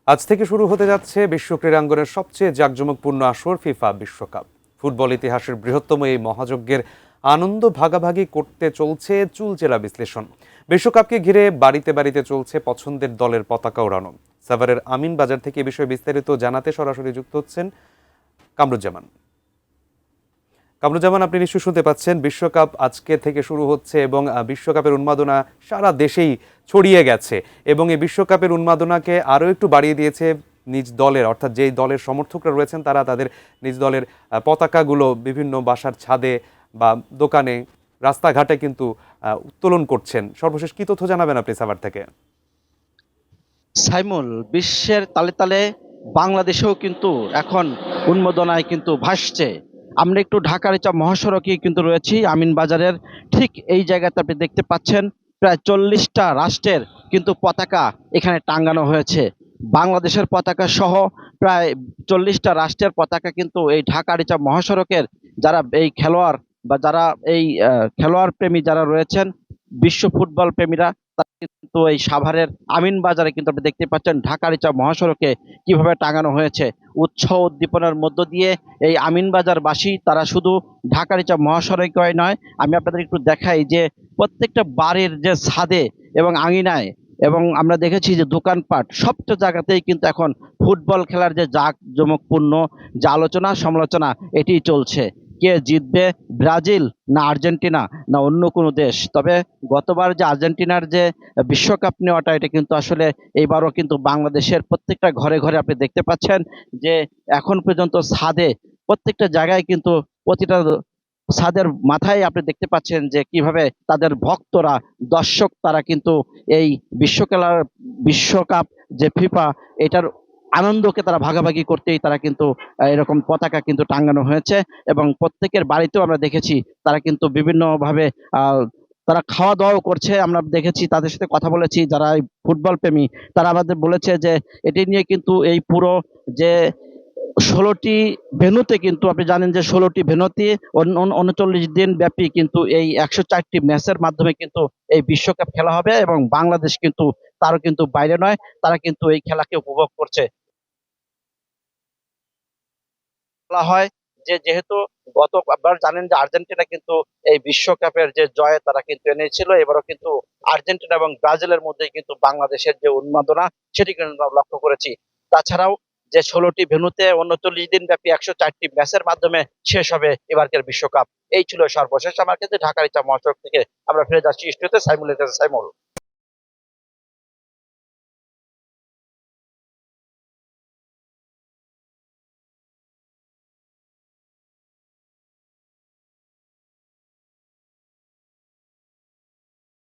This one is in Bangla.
আজ থেকে শুরু হতে যাচ্ছে বিশ্ব ক্রীড়াঙ্গনের সবচেয়ে জাঁকজমকপূর্ণ আসর ফিফা বিশ্বকাপ। ফুটবল ইতিহাসের বৃহত্তম এই মহাযজ্ঞের আনন্দ ভাগাভাগি করতে চলছে চুলচেরা বিশ্লেষণ। বিশ্বকাপকে ঘিরে বাড়িতে বাড়িতে চলছে পছন্দের দলের পতাকা ওড়ানো। সাভারের আমিন বাজার থেকে এ বিষয়ে বিস্তারিত জানাতে সরাসরি যুক্ত হচ্ছেন কামরুজ্জামান। কামরুজ্জামান, আপনি নিশ্চয়ই শুনতে পাচ্ছেন, বিশ্বকাপ আজকে থেকে শুরু হচ্ছে এবং বিশ্বকাপের উন্মাদনা সারা দেশেই ছড়িয়ে গেছে এবং এই বিশ্বকাপের উন্মাদনাকে আরও একটু বাড়িয়ে দিয়েছে নিজ দলের, অর্থাৎ যেই দলের সমর্থকরা রয়েছেন তারা তাদের নিজ দলের পতাকাগুলো বিভিন্ন বাসার ছাদে বা দোকানে, রাস্তাঘাটে কিন্তু উত্তোলন করছেন। সর্বশেষ কি তথ্য জানাবেন আপনি সাভার থেকে? সাইমুল, বিশ্বের তালে তালে বাংলাদেশেও কিন্তু এখন উন্মাদনায় কিন্তু ভাসছে। আমরা একটু ঢাকার এই মহাসড়কে কিন্তু রয়েছি আমিন বাজারের ঠিক এই জায়গাতে আপনি দেখতে পাচ্ছেন প্রায় 40টা রাষ্ট্রের কিন্তু পতাকা এখানে টাঙ্গানো হয়েছে। বাংলাদেশের পতাকা সহ প্রায় 40টা রাষ্ট্রের পতাকা কিন্তু এই ঢাকার এই মহাসড়কের যারা এই খেলোয়াড় বা যারা এই খেলোয়াড় প্রেমী যারা রয়েছেন, বিশ্ব ফুটবল প্রেমীরা, তারা কিন্তু এই সাভারের আমিন বাজারে কিন্তু আপনি দেখতে পাচ্ছেন ঢাকার এই মহাসড়কে কিভাবে টাঙানো হয়েছে। উৎসাহ উদ্দীপনার মধ্য দিয়ে এই আমিন বাজারবাসী তারা শুধু ঢাকার এই মহাসড়কে নয়, আমি আপনাদের একটু দেখাই যে প্রত্যেকটা বাড়ির যে ছাদে এবং আঙিনায় এবং আমরা দেখেছি যে দোকানপাট সবটা জায়গাতেই কিন্তু এখন ফুটবল খেলার যে জাঁকজমকপূর্ণ যে আলোচনা সমালোচনা এটি চলছে। কে জিতবে, ব্রাজিল না আর্জেন্টিনা না অন্য কোনো দেশ? তবে গতবার যে আর্জেন্টিনার যে বিশ্বকাপ নেওয়াটা, এটা কিন্তু আসলে এইবারও কিন্তু বাংলাদেশের প্রত্যেকটা ঘরে ঘরে আপনি দেখতে পাচ্ছেন যে এখন পর্যন্ত ছাদে প্রত্যেকটা জায়গায় কিন্তু প্রতিটা ছাদের মাথায় আপনি দেখতে পাচ্ছেন যে কিভাবে তাদের ভক্তরা, দর্শক, তারা কিন্তু এই বিশ্বকাপ যে ফিফা, এটার আনন্দকে তারা ভাগাভাগি করতেই তারা কিন্তু এরকম পতাকা কিন্তু টাঙানো হয়েছে। এবং প্রত্যেকের বাড়িতেও আমরা দেখেছি তারা কিন্তু বিভিন্নভাবে আহ তারা খাওয়া দাওয়াও করছে। আমরা দেখেছি, তাদের সাথে কথা বলেছি যারা এই ফুটবল প্রেমী, তারা আমাদের বলেছে যে এটি নিয়ে কিন্তু এই পুরো যে 16টি ভেন্যুতে, কিন্তু আপনি জানেন যে 16টি ভেন্যুতে 39 দিন ব্যাপী কিন্তু এই 104টি ম্যাচের মাধ্যমে কিন্তু এই বিশ্বকাপ খেলা হবে এবং বাংলাদেশ কিন্তু তারও কিন্তু বাইরে নয়, তারা কিন্তু এই খেলাকে উপভোগ করছে। বলা হয় যে যেহেতু গতবার জানেন যে আর্জেন্টিনা কিন্তু এই বিশ্বকাপের যে জয় তারা কিন্তু এনেছিল, এবারও কিন্তু আর্জেন্টিনা এবং ব্রাজিলের মধ্যে কিন্তু বাংলাদেশের যে উন্মাদনা সেটি কিন্তু আমরা লক্ষ্য করেছি। তাছাড়াও যে 16টি ভেন্যুতে 39 দিন ব্যাপী 104টি ম্যাচের মাধ্যমে শেষ হবে এবারকার বিশ্বকাপ। এই ছিল সর্বশেষ। আমার কিন্তু ঢাকার ইচ্ছা মহাসড়ক থেকে আমরা ফিরে যাচ্ছি স্টুডিওতে। সাইমুল।